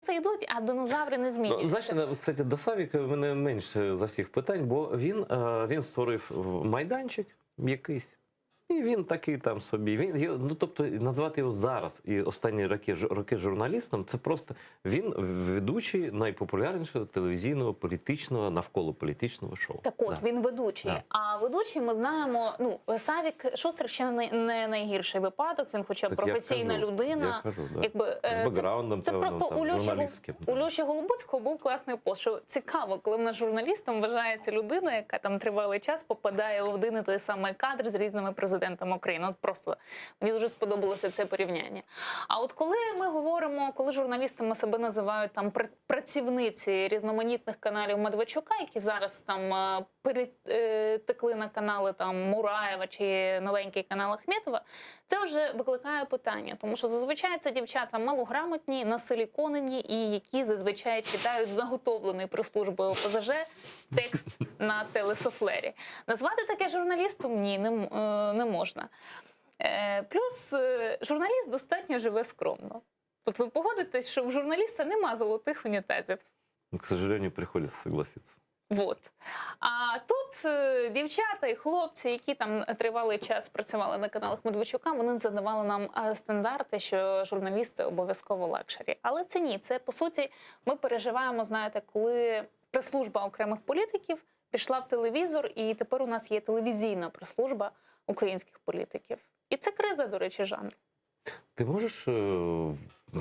йдуть, а динозаври не змінюються. Знаєш, кстати, до Савіка в мене менше за всіх питань, бо він створив майданчик якийсь. І він такий там собі. Ну, тобто, назвати його зараз і останні роки журналістом, це просто він ведучий найпопулярнішого телевізійного, політичного, навколо політичного шоу. Так от, він ведучий. Да. А ведучий, ми знаємо, ну, Савік Шустер ще не найгірший випадок, він хоча б професійна людина. Я кажу, да. Якби, з бекграундом, це просто у Льоші Голубуцького був класний пост, що цікаво, коли в нас журналістом вважається людина, яка там тривалий час попадає в один і той самий кадр з різними президентами України. От просто мені дуже сподобалося це порівняння. А от коли ми говоримо, коли журналістами себе називають там працівниці різноманітних каналів Медведчука, які зараз там перетекли на канали там Мураєва чи новенький канал Ахметова, це вже викликає питання, тому що зазвичай це дівчата малограмотні, насиліконені і які зазвичай читають заготовлений прес-службою ОПЗЖ текст на телесофлері. Назвати таке журналістом? Ні, не можна. Плюс журналіст достатньо живе скромно. От ви погодитесь, що в журналіста нема золотих унітазів. К сожалению, приходится согласиться. Вот. А тут дівчата і хлопці, які там тривалий час працювали на каналах Медведчука, вони задавали нам стандарти, що журналісти обов'язково лакшері. Але це ні. Це, по суті, ми переживаємо, знаєте, коли прес-служба окремих політиків пішла в телевізор, і тепер у нас є телевізійна прес-служба українських політиків. І це криза, до речі, жанру. Ты можешь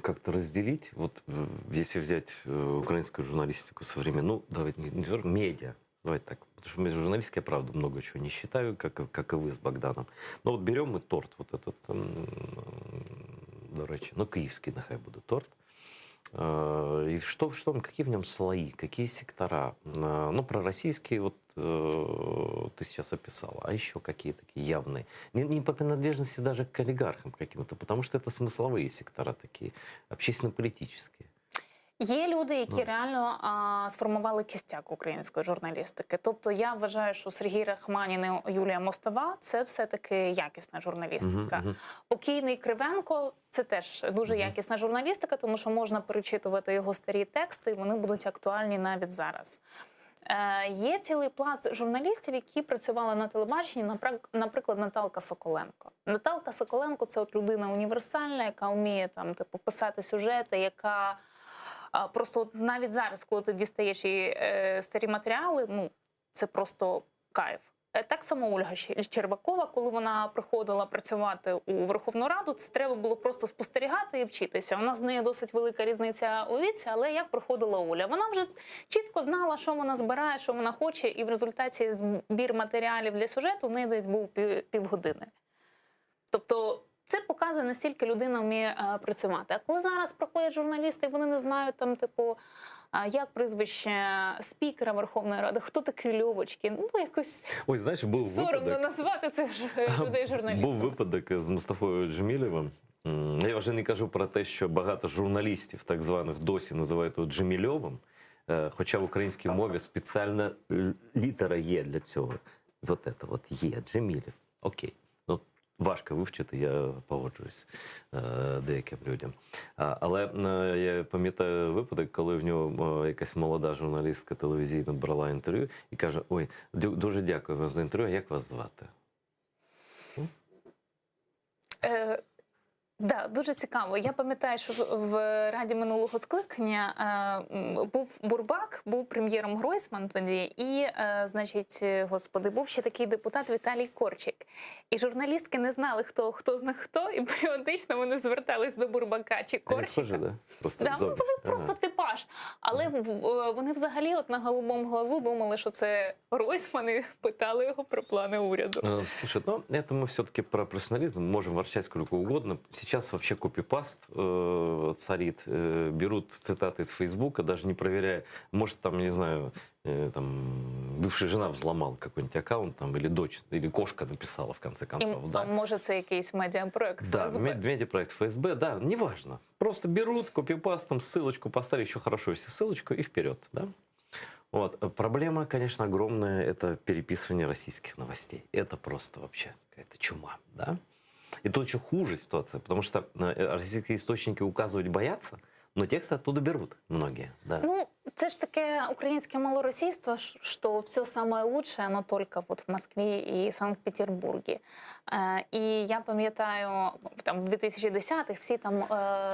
как-то разделить, вот если взять украинскую журналистику современную, ну, давайте не медиа, давайте так, потому что в журналистике я, правда, много чего не считаю, как и вы с Богданом. Но вот берем мы торт, вот этот, до речі, ну, киевский, нехай буде торт. И какие в нем слои, какие сектора? Ну, пророссийские, вот ты сейчас описала, а еще какие такие явные? Не по принадлежности даже к олигархам каким-то, потому что это смысловые сектора такие, общественно-политические. Є люди, які реально сформували кістяк української журналістики. Тобто я вважаю, що Сергій Рахманін і Юлія Мостова – це все-таки якісна журналістика. Покійний Кривенко – це теж дуже якісна журналістика, тому що можна перечитувати його старі тексти, і вони будуть актуальні навіть зараз. Є цілий пласт журналістів, які працювали на телебаченні, наприклад, Наталка Соколенко. Наталка Соколенко – це от людина універсальна, яка вміє там, типу, писати сюжети, яка просто от навіть зараз, коли ти дістаєш її старі матеріали, ну, це просто кайф. Так само Ольга Щербакова, коли вона приходила працювати у Верховну Раду, це треба було просто спостерігати і вчитися. У нас з нею досить велика різниця у віці, але як проходила Оля? Вона вже чітко знала, що вона збирає, що вона хоче, і в результаті збір матеріалів для сюжету в неї десь був півгодини. Тобто це показує, наскільки людина вміє працювати. А коли зараз приходять журналісти, і вони не знають, там, типу, як прізвище спікера Верховної Ради, хто такий Льовочкін, ну, якось соромно назвати цих людей журналістами. Був випадок з Мустафою Джемілєвим. Я вже не кажу про те, що багато журналістів, так званих, досі називають його Джемільовим, хоча в українській мові спеціальна літера є для цього. Вот это вот є, Джемілєв. Окей. Важко вивчити, я погоджуюсь деяким людям. Але я пам'ятаю випадок, коли в нього якась молода журналістка телевізійна брала інтерв'ю і каже: ой, дуже дякую вам за інтерв'ю, як вас звати? Да, дуже цікаво. Я пам'ятаю, що в Раді минулого скликання був Бурбак, був прем'єром Гройсман тоді, і, значить, господи, був ще такий депутат Віталій Корчик. І журналістки не знали, хто з них хто, і періодично вони звертались до Бурбака чи Корчика. Схожі, да? Просто да, вони просто типаж. Але вони взагалі от на голубому глазу думали, що це Гройсман, і питали його про плани уряду. Слушай, ну, это мы все-таки про профессионализм, можем ворчать сколько угодно. Сейчас вообще копипаст царит, берут цитаты из Фейсбука, даже не проверяя, может, там, не знаю, там, бывшая жена взломала какой-нибудь аккаунт, там, или дочь, или кошка написала, в конце концов. Да. Может, это якийсь медиапроект ФСБ. Да, медиапроект ФСБ, да, неважно. Просто берут копипастом, ссылочку поставили, еще хорошо, если ссылочку, и вперед, да. Вот. Проблема, конечно, огромная, это переписывание российских новостей. Это просто вообще какая-то чума, да. И тут еще хуже ситуация, потому что российские источники указывать боятся, но тексты оттуда берут многие. Да. Ну, це ж таке українське малоросійство, що все самое лучшее, оно только вот в Москві і Санкт-Петербургі. І я пам'ятаю, там в 2010-х всі там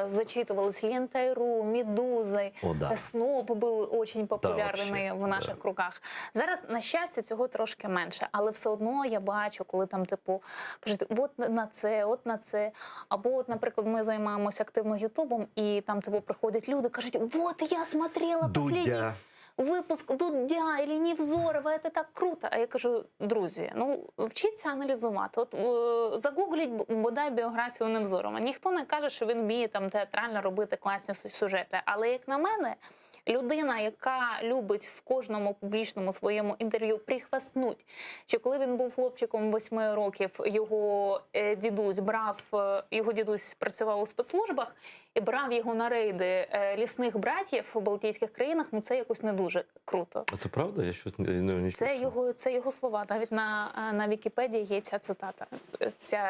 зачитувались Лентой.ру, Медузой, О, да. СНОП були дуже популярними вообще, в наших кругах. Зараз, на щастя, цього трошки менше, але все одно я бачу, коли там, типу, кажуть, от на це. Або, от, наприклад, ми займаємося активно Ютубом, і там, типу, приходять люди, кажуть, от я смотрела последний випуск Дудя или Невзорова, это так круто. А я кажу, друзі, ну, вчіться аналізувати. От загугліть бодай біографію Невзорова. Ніхто не каже, що він вміє там театрально робити класні сюжети. Але, як на мене, людина, яка любить в кожному публічному своєму інтерв'ю прихвастнуть, що коли він був хлопчиком 8 років, його дідусь працював у спецслужбах і брав його на рейди лісних братів у Балтійських країнах, ну це якось не дуже круто. А це правда? Я щось не Це його слова. Навіть на Вікіпедії є ця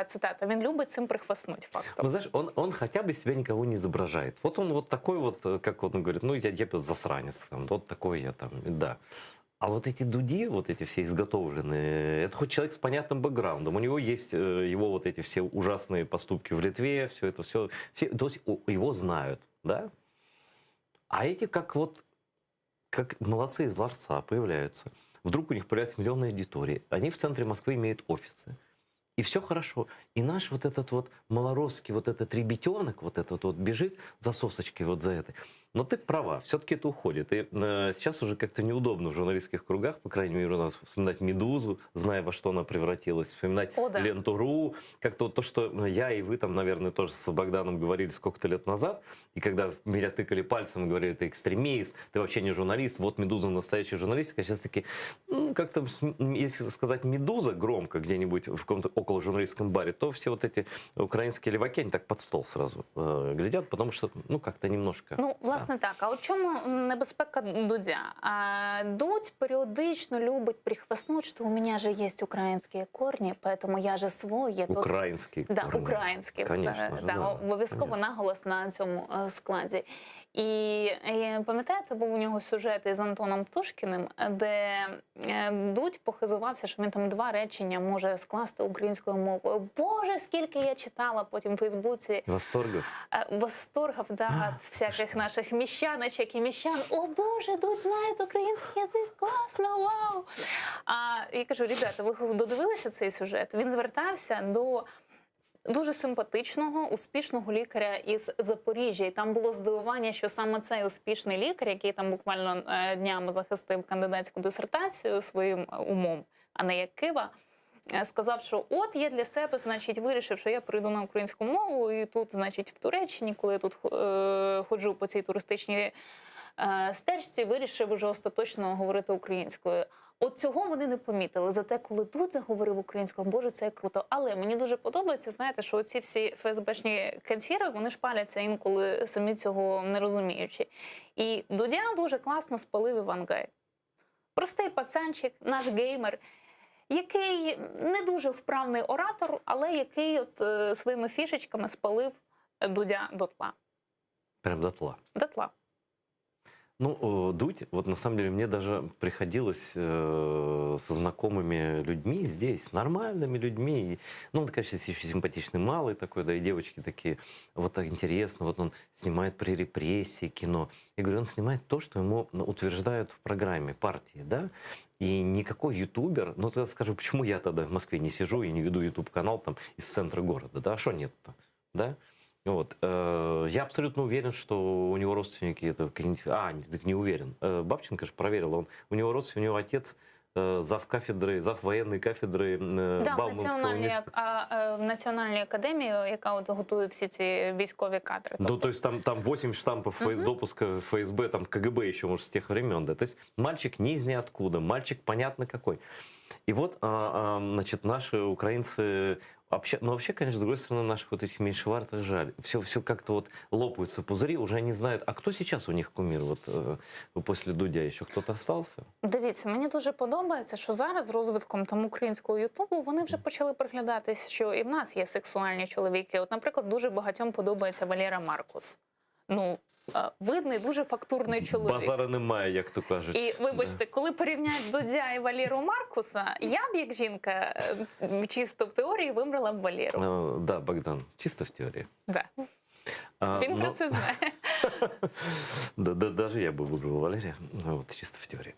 цитата. Він любить цим прихвастнуть, фактом. Ну, знаешь, он хотя бы себя никого не изображает. Вот он вот такой вот, как он говорит, ну, я засранец, там, вот такой я там, да. А вот эти дуди, вот эти все изготовленные, это хоть человек с понятным бэкграундом, у него есть его вот эти все ужасные поступки в Литве, все это, все то есть его знают, да? А эти как молодцы из ларца появляются. Вдруг у них появляется миллионная аудитория, они в центре Москвы имеют офисы. И все хорошо. И наш вот этот вот малоросский вот этот ребятенок, вот этот вот бежит за сосочкой вот за этой. Но ты права, все-таки это уходит. И сейчас уже как-то неудобно в журналистских кругах, по крайней мере, у нас вспоминать «Медузу», зная, во что она превратилась, вспоминать Ленту.ру, как-то вот то, что я и вы там, наверное, тоже с Богданом говорили сколько-то лет назад, и когда меня тыкали пальцем и говорили, ты экстремист, ты вообще не журналист, вот «Медуза» настоящая журналистика, сейчас таки, как-то, если сказать «Медуза» громко где-нибудь в каком-то около журналистском баре, то все вот эти украинские леваки, они так под стол сразу глядят, потому что, ну, как-то немножко... Ну, власне, так. А от чому небезпека Дудя? Дудь періодично любить прихвастнуть, що у мене же є українські корні, поэтому я же свой. Українські корні. Да, українські. Конечно, да, обов'язково наголос на цьому складі. І пам'ятаєте, був у нього сюжет із Антоном Птушкіним, де Дудь похизувався, що він там 2 речення може скласти українською мовою. Боже, скільки я читала потім в Фейсбуці. Восторгов, да, всяких наших міщаночок і міщан. О, Боже, Дудь знає український язик, класно, вау! А я кажу, ребята, ви додивилися цей сюжет? Він звертався до дуже симпатичного, успішного лікаря із Запоріжжя. І там було здивування, що саме цей успішний лікар, який там буквально днями захистив кандидатську дисертацію своїм умом, а не як Кива, сказав, що от я для себе, значить, вирішив, що я прийду на українську мову, і тут, значить, в Туреччині, коли я тут ходжу по цій туристичній стежці, вирішив вже остаточно говорити українською. От цього вони не помітили. Зате, коли тут заговорив українською, боже, це круто. Але мені дуже подобається, знаєте, що ці всі ФСБшні канцєри, вони ж паляться інколи самі цього не розуміючи. І Дудя дуже класно спалив Івангай. Простий пацанчик, наш геймер, який не дуже вправний оратор, але який от своїми фішечками спалив Дудя дотла. Прям дотла? Дотла. Ну, Дудь, вот на самом деле мне даже приходилось со знакомыми людьми здесь, с нормальными людьми. Ну, он, конечно, еще симпатичный малый такой, да, и девочки такие, вот так интересно, вот он снимает при репрессии кино. Я говорю, он снимает то, что ему утверждают в программе партии, да, и никакой ютубер, ну, скажу, почему я тогда в Москве не сижу и не веду ютуб-канал там из центра города, да, а что нет-то, да? Вот. Я абсолютно уверен, что у него родственники это какие-нибудь... не уверен. Бабченко же проверил, у него родственник, у него отец зав воєнної кафедри Бауманського університету. В Національній академії, яка от готує всі ці військові кадри. Ну, то есть там 8 штампов допуска ФСБ, там КГБ еще, может, с тех времен, да. То есть мальчик не из ниоткуда, мальчик понятно какой. И вот, значит, наши украинцы... вообще, конечно, с другой стороны, наших вот этих меньшевартых жаль. Все как-то вот лопаются пузыри, уже не знают. А кто сейчас у них кумир? Вот после Дудя еще кто-то остался? Дивіться, мені дуже подобається, що зараз з розвитком там українського ютубу вони вже почали приглядатися, що і в нас є сексуальні чоловіки. От, наприклад, дуже багатьом подобається Валера Маркус. Ну, видний, дуже фактурний чоловік. Базара немає, як то кажуть. І, вибачте, коли порівняють Дудя і Валеру Маркуса, я б, як жінка, чисто в теорії вибрала б Валеру. Да, Богдан, чисто в теорії. Да. Він про це знає. Даже я бы выбрал Валерия, вот, чисто в теорії.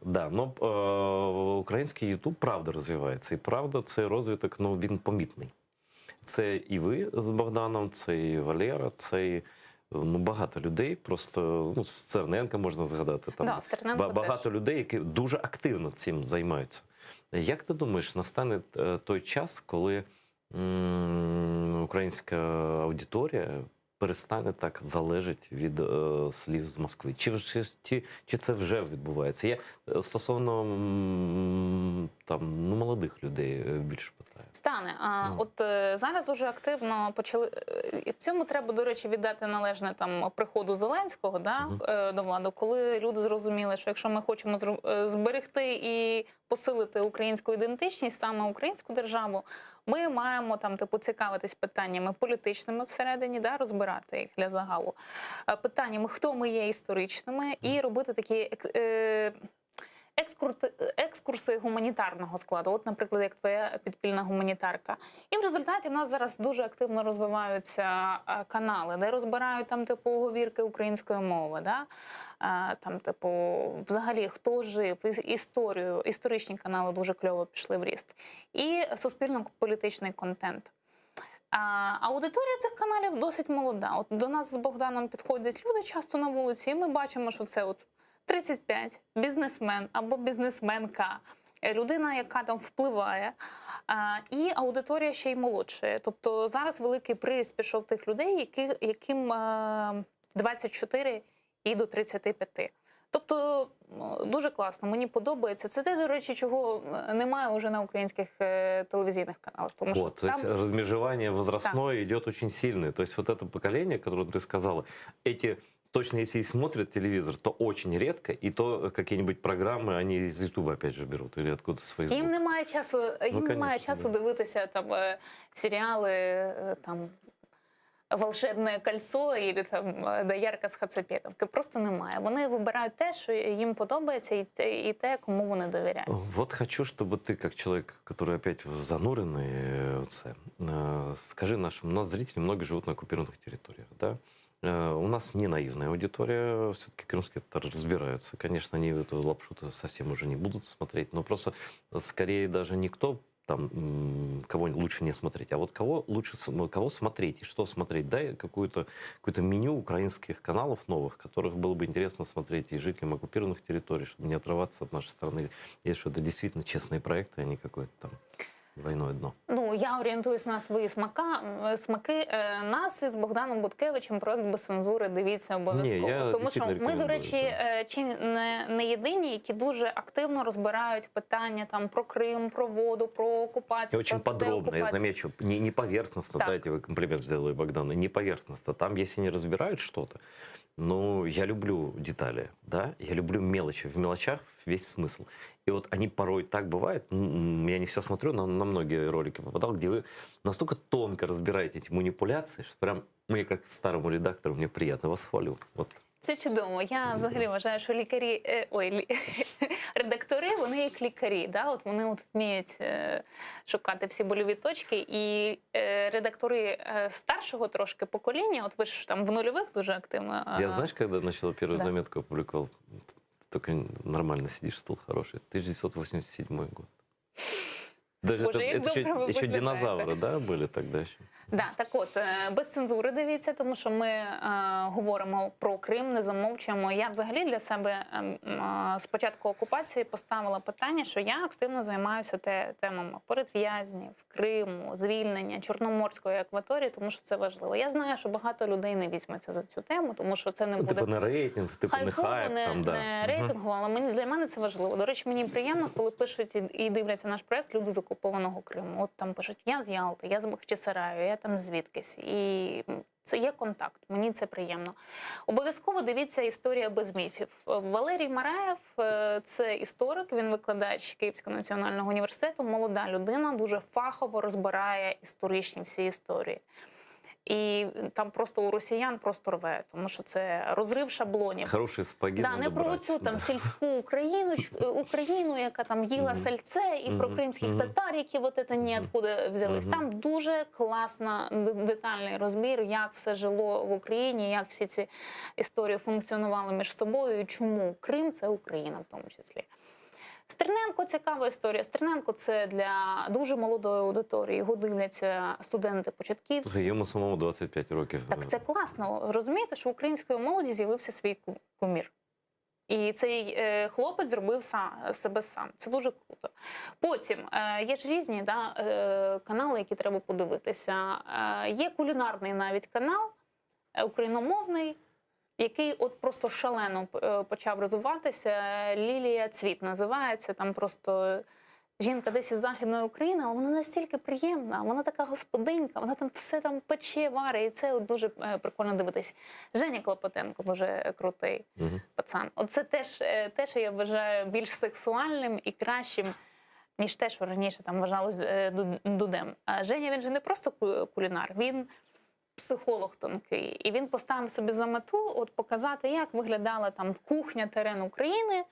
Да, но український Ютуб правда розвивається. І правда, цей розвиток, ну, він помітний. Це і ви з Богданом, це і Валера, це і багато людей. Просто, ну, Стерненка можна згадати. Там, да, Стерненко багато теж. людей, які дуже активно цим займаються. Як ти думаєш, настане той час, коли українська аудиторія перестане так залежати від слів з Москви? Чи це вже відбувається? Я стосовно там, ну, молодих людей більше питаю. Стане. От зараз дуже активно почали. І в цьому треба, до речі, віддати належне там приходу Зеленського, да, до влади, коли люди зрозуміли, що якщо ми хочемо зберегти і посилити українську ідентичність, саме українську державу, ми маємо там типу цікавитись питаннями політичними всередині, да, розбирати їх для загалу, питаннями, хто ми є історичними, і робити такі екскурси гуманітарного складу. От, наприклад, як твоя підпільна гуманітарка. І в результаті в нас зараз дуже активно розвиваються канали, де розбирають там типу говірки української мови, да? Там типу взагалі хто жив, історію, історичні канали дуже кльово пішли в ріст. І суспільно-політичний контент. Аудиторія цих каналів досить молода. От до нас з Богданом підходять люди часто на вулиці, і ми бачимо, що це от 35, бізнесмен або бізнесменка, людина, яка там впливає, і аудиторія ще й молодша. Тобто зараз великий приріст пішов тих людей, яким 24 і до 35. Тобто дуже класно, мені подобається. Це те, до речі, чого немає вже на українських телевізійних каналах. Тому вот, що то есть размежевание возрастное идет очень сильное. То есть вот это поколение, которое ты сказала, эти точно, если и смотрят телевизор, то очень редко, и то какие-нибудь программы они из Ютуба опять же берут, или откуда-то с Фейсбука. Їм немає часу, немає часу дивитися там серіали, там «Волшебне кольцо» і там «Доярка з Хацапетовки». Просто немає. Вони вибирають те, що їм подобається, і те, кому вони довіряють. Вот хочу, чтобы ты, как человек, который опять зануренный, скажи нашим, у нас зрители многие живут на оккупированных территориях, да? У нас не наивная аудитория, все-таки крымские татары разбираются. Конечно, они эту лапшу-то совсем уже не будут смотреть, но просто скорее даже никто там кого лучше не смотреть, а вот кого лучше кого смотреть и что смотреть. Дай какое-то меню украинских каналов новых, которых было бы интересно смотреть и жителям оккупированных территорий, чтобы не отрываться от нашей страны. И что это действительно честные проекты, а не какое-то там двойное дно. Ну, я орієнтуюсь на свої смаки. Нас із Богданом Буткевичем проект «Без цензури» дивіться обов'язково. Ні, я тому що ми, рекомендую, до речі, чи не єдині, які дуже активно розбирають питання там про Крим, про воду, про окупацію. И очень про подробно, я деокупацію. замечу, не поверхностно, Так. дайте вы комплимент сделаю Богдану, не поверхностно. Там, если не разбирают что-то, ну, я люблю детали, да, я люблю мелочи. В мелочах весь смысл. И вот они порой так бывает, я не все смотрю, но на многие ролики попадал, где вы настолько тонко разбираете эти манипуляции, что прям мне, как старому редактору, мне приятно, вас хвалю. Вот. Це чудово. Я взагалі вважаю, що редактори, вони як лікарі. Да? От вони от вміють шукати всі больові точки. І редактори старшого трошки покоління, от ви ж там в нульових дуже активно. Я, знаешь, когда начала первую Да. заметку опубликовал, только нормально сидишь, стул хороший, 1987 год. Даже Боже, это як добре ви еще виглядаєте. динозавры, да, были тогда еще? Да, так от, без цензури дивіться, тому що ми говоримо про Крим, не замовчуємо. Я взагалі для себе з початку окупації поставила питання, що я активно займаюся темами політв'язнів, Криму, звільнення, Чорноморської акваторії, тому що це важливо. Я знаю, що багато людей не візьметься за цю тему, тому що це не буде Типу не рейтинг, типу не хайпово, хайп, там, да. не рейтингово, але для мене це важливо. До речі, мені приємно, коли пишуть і дивляться наш проект люди з окупованого Криму. От там пишуть, я з Ялти, я з Бахчисараю, я там звідкись. І це є контакт, мені це приємно. Обов'язково дивіться «Історія без міфів». Валерій Мараєв – це історик, він викладач Київського національного університету, молода людина, дуже фахово розбирає історичні всі історії. І там просто у росіян просто рве, тому що це розрив шаблонів. Хорошие сапоги Да, надо не про брать, цю там да. сільську Україну, яка там їла сальце, і про кримських татар, які от це ніоткуди взялись. Там дуже класно, детальний розбір, як все жило в Україні, як всі ці історії функціонували між собою, і чому Крим – це Україна в тому числі. Стерненко – цікава історія. Стерненко – це для дуже молодої аудиторії. Його дивляться студенти-початківці. Слухай, йому самому 25 років. Так це класно. Розумієте, що у української молоді з'явився свій кумір. І цей хлопець зробив себе сам. Це дуже круто. Потім є ж різні канали, які треба подивитися. Є кулінарний навіть канал, україномовний, який от просто шалено почав розвиватися. Лілія Цвіт називається. Там просто жінка десь із Західної України, але вона настільки приємна, вона така господинька, вона там все там пече, варить, і це от дуже прикольно дивитись. Женя Клопотенко дуже крутий пацан. Оце теж те, що я вважаю більш сексуальним і кращим, ніж те, що раніше там вважалось Дудем. А Женя, він же не просто кулінар, він психолог тонкий. І він поставив собі за мету от показати, як виглядала там кухня терен України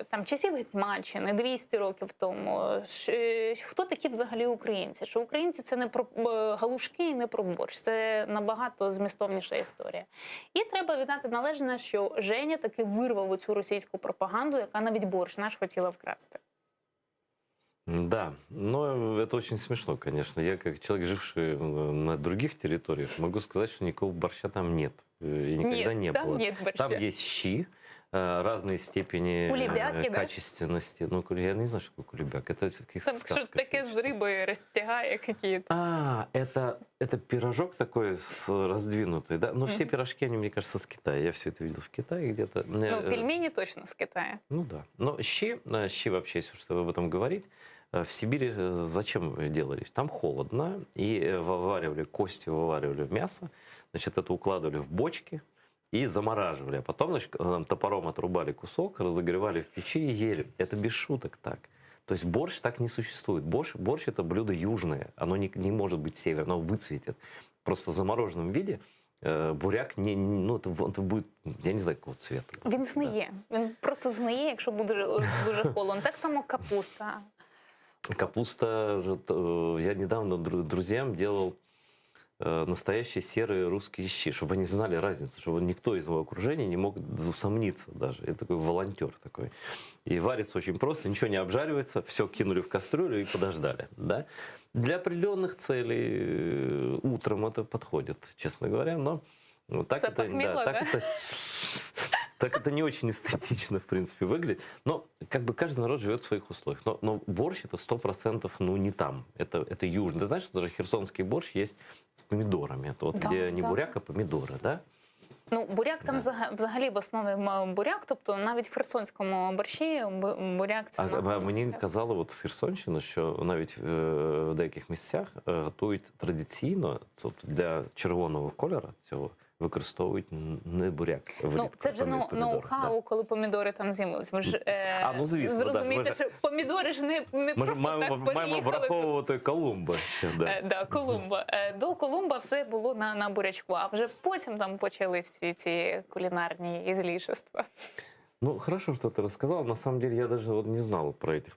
там часів Гетьманщини, 200 років тому. Хто такі взагалі українці? Що українці – це не про галушки і не про борщ. Це набагато змістовніша історія. І треба віддати належне, що Женя таки вирвав оцю російську пропаганду, яка навіть борщ наш хотіла вкрасти. Да, но это очень смешно, конечно. Я, как человек, живший на других территориях, могу сказать, что никакого борща там нет. И никогда не там было. нет борща. Там есть щи разной степени Кулебяки, да? качественности. Ну, я не знаю, что такое кулебяк. Это в каких-то Там сказках. щось таке з рибою розтягає какие-то. Это пирожок такой раздвинутый, да? Но все пирожки, они, мне кажется, с Китая. Я все это видел в Китае где-то. Ну, пельмені точно з Китаю. Ну да. Но щи вообще, если что об этом говорить, в Сибири зачем делались? Там холодно, и вываривали кости, вываривали в мясо, значит, это укладывали в бочки и замораживали. А потом, значит, топором отрубали кусок, разогревали в печи и ели. Это без шуток так. То есть борщ так не существует. Борщ это блюдо южное, оно не может быть северное, оно выцветет. Просто в замороженном виде буряк это будет, я не знаю, какого цвета. Він згниє. Він просто згниє, якщо буде дуже холодно. Так само капуста. Капуста, я недавно друзьям делал настоящие серые русские щи, чтобы они знали разницу, чтобы никто из моего окружения не мог усомниться даже. Я такой волонтер такой. И варится очень просто, ничего не обжаривается, все кинули в кастрюлю и подождали. Да? Для определенных целей утром это подходит, честно говоря, но так это не очень эстетично, в принципе, выглядит. Но как бы каждый народ живет в своих условиях. Но борщ это 100% не там. Это южный. Ты знаешь, что даже херсонский борщ есть с помидорами. Это вот да, где не буряк, а помидоры, да? Ну, буряк там взагалі в основі буряк, тобто навіть в херсонському борщі буряк це... Мені казали от з Херсонщини, що навіть в деяких місцях готують традиційно, для червоного кольору цього, використовують не буряк. Ну, це вже ноу-хау, да. Коли помідори там з'явились. Ми ж звісно, зрозумієте, да. що помідори ж не просто так переїхали. Маємо враховувати Колумба ще, да. Да, Колумба. До Колумба все було на бурячку, а вже потім там почались всі ці кулінарні ізлішества. Ну, хорошо, что ты рассказал. На самом деле, я даже не знал про этих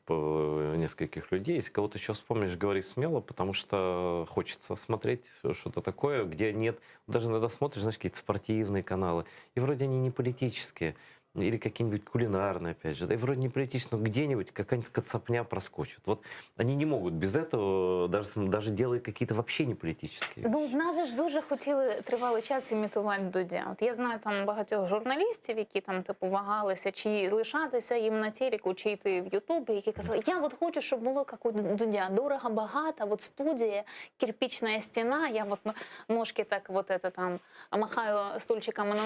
нескольких людей. Если кого-то еще вспомнишь, говори смело, потому что хочется смотреть что-то такое, где нет... Даже иногда смотришь, знаешь, какие-то спортивные каналы, и вроде они не политические, или какие-нибудь кулинарные, опять же, да, и вроде не политические, но где-нибудь какая-нибудь кацапня проскочит. Вот они не могут без этого, даже делая какие-то вообще не политические. Ну, в нас же ж дуже хотіли тривалий час імітувати Дудя. От я знаю там багатьох журналістів, які там типу вагалися, чи лишатися їм на телеку, чи йти в Ютубі, які казали, я от хочу, щоб було як у Дудя, дорого, багато, от студія, кирпична стіна, я от ножки так вот это там махаю стульчиками,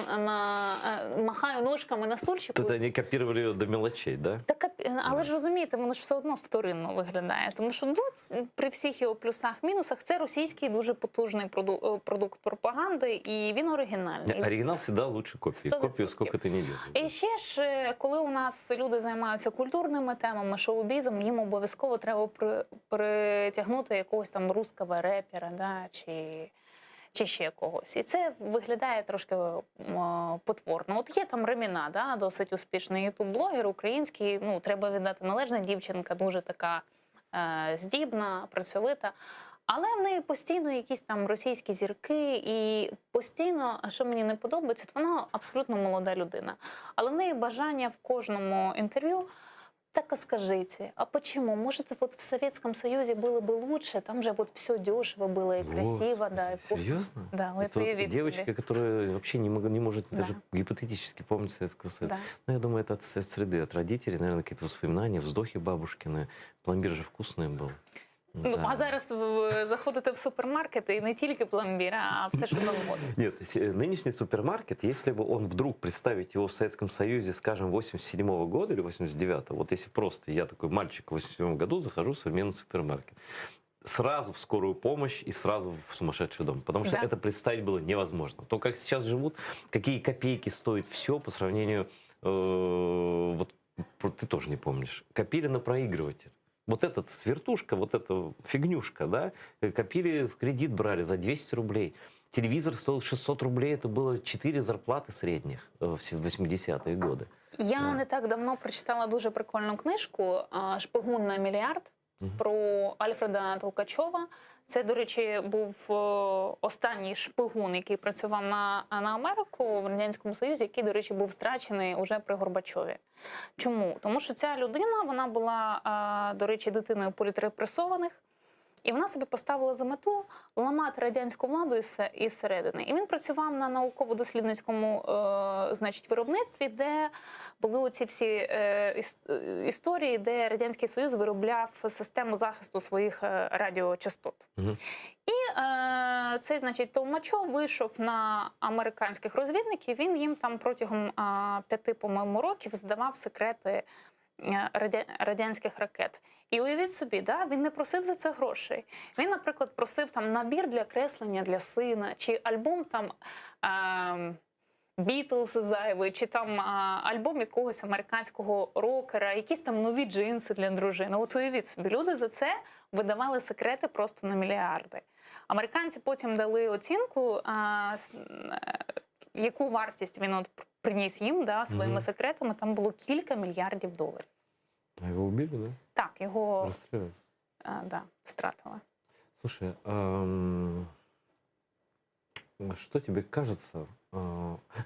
махаю ножками на на стульчику. Тут они копировали ее до мелочей, да? Але ж розумієте, воно ж все одно вторинно виглядає. Тому що при всіх його плюсах-мінусах це російський дуже потужний продукт пропаганди, і він оригінальний. Оригинал всегда лучше копии. 100%. Копию сколько ты не делаешь. І ще ж, коли у нас люди займаються культурними темами, шоу-бізом, їм обов'язково треба притягнути якогось там русского репера, да, чи ще когось. І це виглядає трошки потворно. От є там Реміна, да, досить успішний ютуб-блогер український, ну, треба віддати належне, дівчинка дуже така здібна, працьовита. Але в неї постійно якісь там російські зірки, і постійно, що мені не подобається, то вона абсолютно молода людина. Але в неї бажання в кожному інтерв'ю: так, а скажите, а почему? Может, вот в Советском Союзе было бы лучше? Там же вот все дешево было и красиво, да, и вкусно. Серьезно? Да, вот Это вот уявить девочка, себе. которая вообще не может Да. даже гипотетически помнить Советского Союза. Да. Ну, я думаю, это от среды, от родителей, наверное, какие-то воспоминания, вздохи бабушкины. Пломбир же вкусный был. Ну, Да. а зараз заходите в супермаркет, і не тільки пломбір, а все, що завгодно. Нет, нынешний супермаркет, если бы он вдруг представить его в Советском Союзе, скажем, 87-го года или 89-го, вот если просто я такой мальчик в 87-м году захожу в современный супермаркет, сразу в скорую помощь и сразу в сумасшедший дом. Потому что Да. это представить было невозможно. То, как сейчас живут, какие копейки стоит все по сравнению... вот ты тоже не помнишь. Копили на проигрыватель. Вот этот свертушка, вот эта фигнюшка, да, копили, в кредит брали за 200 рублей. Телевизор стоил 600 рублей, это было 4 зарплаты средних в 80-е годы. Я не так давно прочитала дуже прикольну книжку «Шпигун на мільярд» про Альфреда Толкачова. Це, до речі, був останній шпигун, який працював на Америку в Радянському Союзі, який, до речі, був страчений уже при Горбачові. Чому? Тому що ця людина, вона була, до речі, дитиною політрепресованих, і вона собі поставила за мету ламати радянську владу із середини. І він працював на науково-дослідницькому значить, виробництві, де були оці всі історії, де Радянський Союз виробляв систему захисту своїх радіочастот. Угу. І цей, значить, Толмачов вийшов на американських розвідників, він їм там протягом 5, по-моєму, років здавав секрети радянських ракет. І уявіть собі, да, він не просив за це грошей. Він, наприклад, просив там набір для креслення для сина, чи альбом там Бітлз зайвий, чи там альбом якогось американського рокера, якісь там нові джинси для дружини. От уявіть собі, люди за це видавали секрети просто на мільярди. Американці потім дали оцінку, яку вартість він от приніс їм, да, своїми секретами, там було кілька мільярдів доларів. А его убили, да? Так, його Расстреляли. да, стратили. Слушай, что тебе кажется?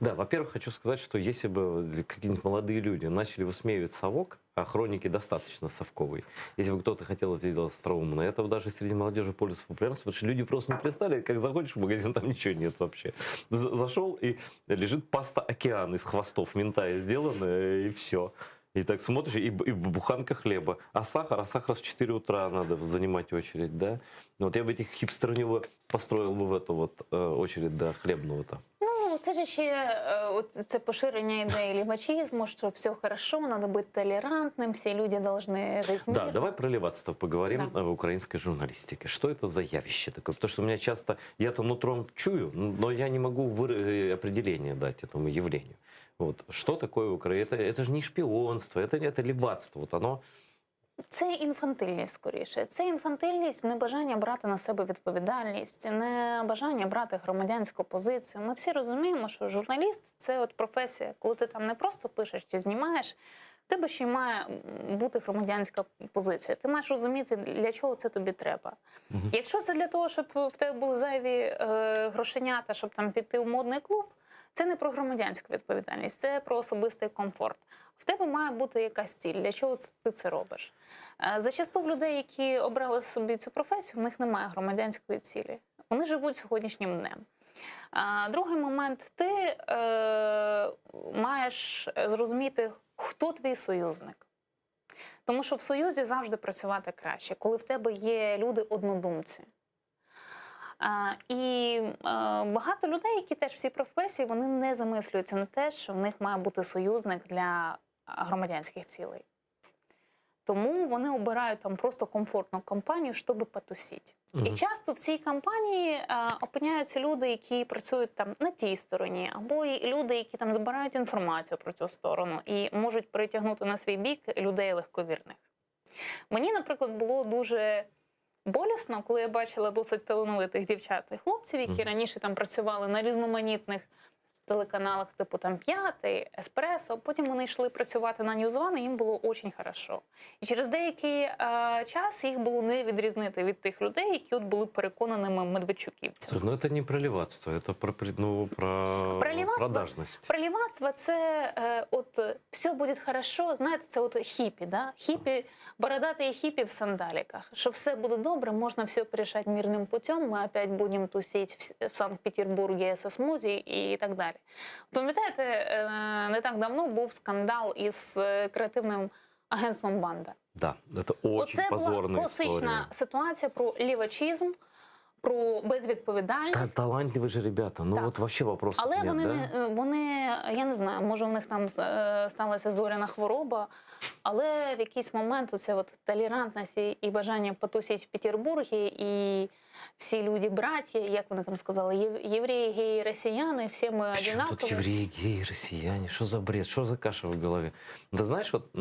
Да, во-первых, хочу сказать, что если бы какие-нибудь молодые люди начали высмеивать совок, а хроники достаточно совковые, если бы кто-то хотел это сделать остроумно, это даже среди молодежи пользуется популярностью, потому что люди просто не представляют, как заходишь в магазин, там ничего нет вообще. Зашел, и лежит паста «Океан» из хвостов мента сделанная, и все. И так смотришь, и буханка хлеба. А сахар в 4 утра надо занимать очередь, да? Вот я бы этих хипстеров не построил бы в эту вот очередь до хлебного-то. Ну, це ж ще це поширення ідеї лівачизму, що все хорошо, надо бути толерантним, всі люди должны жити мирно. Да, давай про левацтво поговорим Да. в украинской журналистике. Что это за явище такое? Потому что у меня часто, я там нутром чую, но я не могу определение дать этому явлению. Вот. Что такое Украина? Это же не шпионство, это левацтво. Вот оно... Це інфантильність, скоріше. Це інфантильність, небажання брати на себе відповідальність, небажання брати громадянську позицію. Ми всі розуміємо, що журналіст – це от професія. Коли ти там не просто пишеш чи знімаєш, в тебе ще й має бути громадянська позиція. Ти маєш розуміти, для чого це тобі треба. Якщо це для того, щоб в тебе були зайві грошенята, щоб там піти в модний клуб, це не про громадянську відповідальність, це про особистий комфорт. В тебе має бути якась ціль, для чого ти це робиш. Зачасту в людей, які обрали собі цю професію, в них немає громадянської цілі. Вони живуть сьогоднішнім днем. Другий момент, ти маєш зрозуміти, хто твій союзник. Тому що в союзі завжди працювати краще, коли в тебе є люди-однодумці. Багато людей, які теж в цій професії, вони не замислюються на те, що в них має бути союзник для громадянських цілей. Тому вони обирають там просто комфортну компанію, щоб потусити. І часто в цій компанії опиняються люди, які працюють там на тій стороні, або і люди, які там збирають інформацію про цю сторону і можуть притягнути на свій бік людей легковірних. Мені, наприклад, було дуже болісно, коли я бачила досить талановитих дівчат і хлопців, які раніше там працювали на різноманітних телеканалах, типу там «П'ятий», «Еспресо», потім вони йшли працювати на News One, і їм було дуже хорошо. І через деякий час їх було не відрізнити від тих людей, які от були переконаними медведчуківцями. Ну, це не про лівацтво, це про продажність. Про лівацтво – це от «все буде хорошо», знаєте, це от хіпі, да? Хіпі, бородатые хіпі в сандаліках, що все буде добре, можна все порішати мирним путем, ми опять будемо тусити в Санкт-Петербургі з смузі і так далі. Пам'ятаєте, не так давно був скандал із креативним агентством «Банда». Да, це дуже позорна була класична історія. ситуація про лівачизм, про безвідповідальність. Та талантливі ж ребята, ну Так. от взагалі вопросів Але нет, вони, я не знаю, може в них там сталася зоряна хвороба, але в якийсь момент оце от толерантність і бажання потусити в Петербургі, і всі люди браття, як вони там сказали, євреї, геї, росіяни, всі ми Причем тут одинакові. евреи, геи, россияне? Что за бред? Что за каша в голове? Да знаешь, вот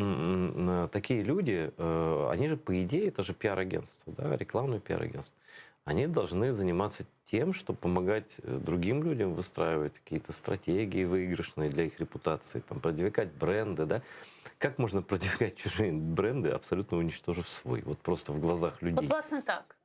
такие люди, они же, по идее, это же пиар-агентство, да, рекламное пиар-агентство. Они должны заниматься тем, чтобы помогать другим людям выстраивать какие-то стратегии выигрышные для их репутации, там, продвигать бренды, да. Как можно продвигать чужие бренды, абсолютно уничтожив свой? Вот просто в глазах людей. От, власне, так.